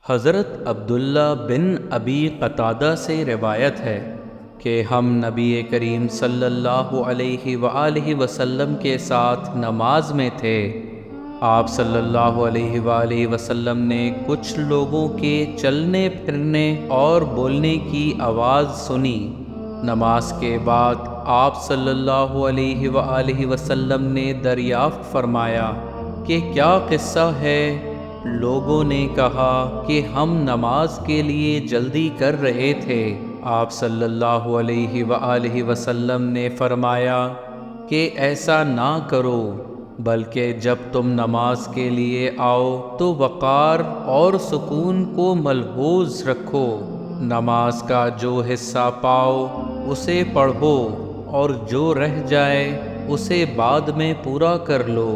हज़रत अब्दुल्ला बिन अबी क़तादा से रिवायत है कि हम नबी करीम सल्लल्लाहु अलैहि वसल्लम के साथ नमाज में थे। आप सल्लल्लाहु अलैहि वसल्लम ने कुछ लोगों के चलने फिरने और बोलने की आवाज़ सुनी। नमाज के बाद आप सल्लल्लाहु अलैहि वसल्लम ने दरियाफ़्त फरमाया कि क्या क़िस्सा है। लोगों ने कहा कि हम नमाज के लिए जल्दी कर रहे थे। आप सल्लल्लाहु अलैहि वसल्लम ने फरमाया कि ऐसा ना करो, बल्कि जब तुम नमाज के लिए आओ तो वक़ार और सुकून को मलहूज़ रखो। नमाज का जो हिस्सा पाओ उसे पढ़ो और जो रह जाए उसे बाद में पूरा कर लो।